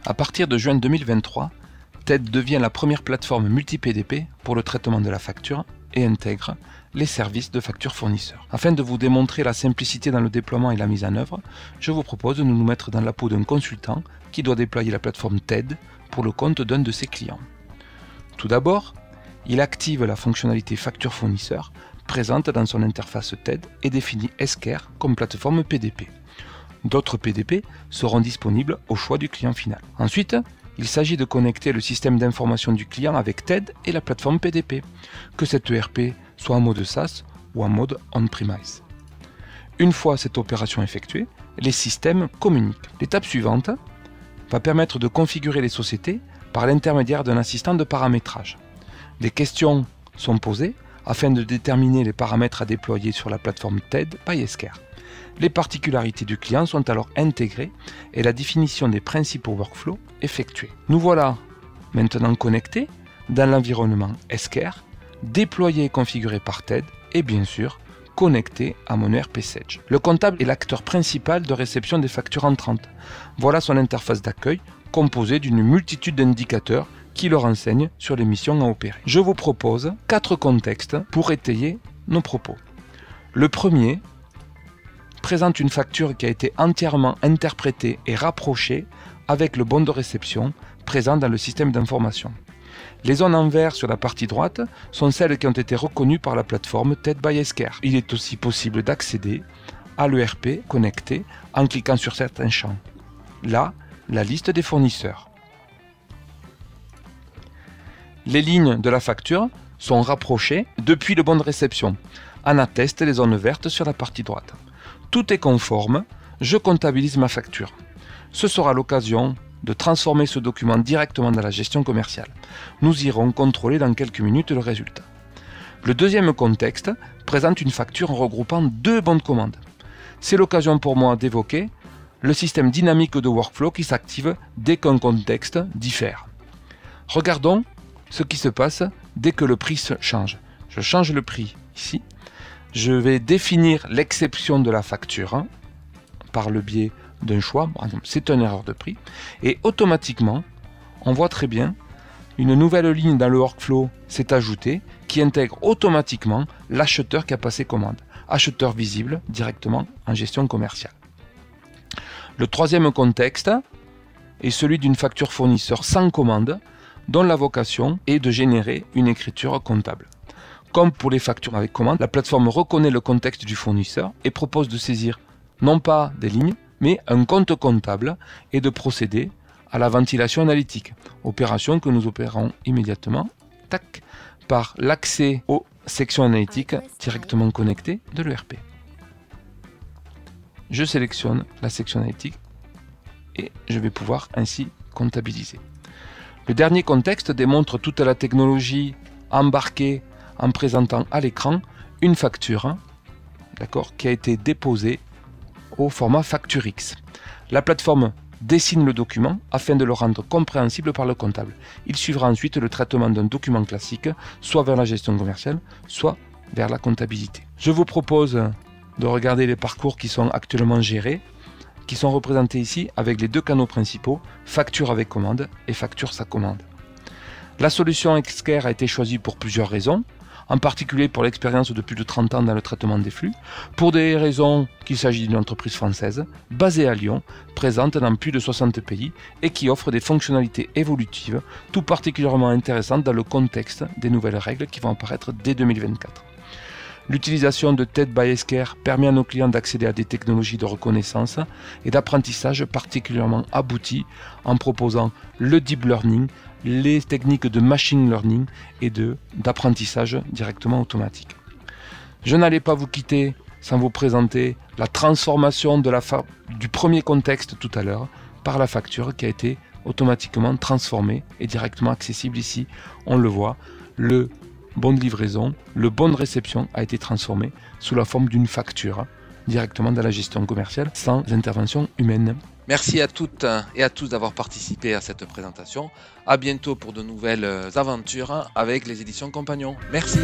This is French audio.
À partir de juin 2023, TED devient la première plateforme multi-PDP pour le traitement de la facture et intègre les services de facture fournisseur. Afin de vous démontrer la simplicité dans le déploiement et la mise en œuvre, je vous propose de nous mettre dans la peau d'un consultant qui doit déployer la plateforme TED pour le compte d'un de ses clients. Tout d'abord, il active la fonctionnalité facture fournisseur présente dans son interface TED et définit Esquerre comme plateforme PDP. D'autres PDP seront disponibles au choix du client final. Ensuite, il s'agit de connecter le système d'information du client avec TED et la plateforme PDP, que cet ERP soit en mode SaaS ou en mode on-premise. Une fois cette opération effectuée, les systèmes communiquent. L'étape suivante va permettre de configurer les sociétés par l'intermédiaire d'un assistant de paramétrage. Des questions sont posées afin de déterminer les paramètres à déployer sur la plateforme TED by Esquerre. Les particularités du client sont alors intégrées et la définition des principaux workflows effectuée. Nous voilà maintenant connectés dans l'environnement Esquerre, déployé et configuré par TED et bien sûr connecté à mon ERP Sage. Le comptable est l'acteur principal de réception des factures entrantes. Voilà son interface d'accueil composée d'une multitude d'indicateurs qui le renseignent sur les missions à opérer. Je vous propose 4 contextes pour étayer nos propos. Le premier présente une facture qui a été entièrement interprétée et rapprochée avec le bon de réception présent dans le système d'information. Les zones en vert sur la partie droite sont celles qui ont été reconnues par la plateforme TED by Esquerre. Il est aussi possible d'accéder à l'ERP connecté en cliquant sur certains champs. Là, la liste des fournisseurs. Les lignes de la facture sont rapprochées depuis le bon de réception. En attestent les zones vertes sur la partie droite. Tout est conforme, je comptabilise ma facture. Ce sera l'occasion de transformer ce document directement dans la gestion commerciale. Nous irons contrôler dans quelques minutes le résultat. Le deuxième contexte présente une facture regroupant 2 bons de commande. C'est l'occasion pour moi d'évoquer le système dynamique de workflow qui s'active dès qu'un contexte diffère. Regardons ce qui se passe dès que le prix change. Je change le prix ici. Je vais définir l'exception de la facture par le biais d'un choix. C'est une erreur de prix. Et automatiquement, on voit très bien, une nouvelle ligne dans le workflow s'est ajoutée qui intègre automatiquement l'acheteur qui a passé commande. Acheteur visible directement en gestion commerciale. Le troisième contexte est celui d'une facture fournisseur sans commande dont la vocation est de générer une écriture comptable. Comme pour les factures avec commande, la plateforme reconnaît le contexte du fournisseur et propose de saisir non pas des lignes, mais un compte comptable et de procéder à la ventilation analytique, opération que nous opérons immédiatement par l'accès aux sections analytiques directement connectées de l'ERP. Je sélectionne la section analytique et je vais pouvoir ainsi comptabiliser. Le dernier contexte démontre toute la technologie embarquée en présentant à l'écran une facture qui a été déposée au format Facture X. La plateforme dessine le document afin de le rendre compréhensible par le comptable. Il suivra ensuite le traitement d'un document classique, soit vers la gestion commerciale, soit vers la comptabilité. Je vous propose de regarder les parcours qui sont actuellement gérés, qui sont représentés ici avec les 2 canaux principaux, facture avec commande et facture sans commande. La solution Esquerre a été choisie pour plusieurs raisons, en particulier pour l'expérience de plus de 30 ans dans le traitement des flux, pour des raisons qu'il s'agit d'une entreprise française, basée à Lyon, présente dans plus de 60 pays et qui offre des fonctionnalités évolutives, tout particulièrement intéressantes dans le contexte des nouvelles règles qui vont apparaître dès 2024. L'utilisation de TED by Esquerre permet à nos clients d'accéder à des technologies de reconnaissance et d'apprentissage particulièrement abouties en proposant le deep learning, les techniques de machine learning et d'apprentissage directement automatique. Je n'allais pas vous quitter sans vous présenter la transformation du premier contexte tout à l'heure par la facture qui a été automatiquement transformée et directement accessible ici. On le voit, le bon de livraison, le bon de réception a été transformé sous la forme d'une facture directement dans la gestion commerciale sans intervention humaine. Merci à toutes et à tous d'avoir participé à cette présentation. À bientôt pour de nouvelles aventures avec les éditions Compagnons. Merci.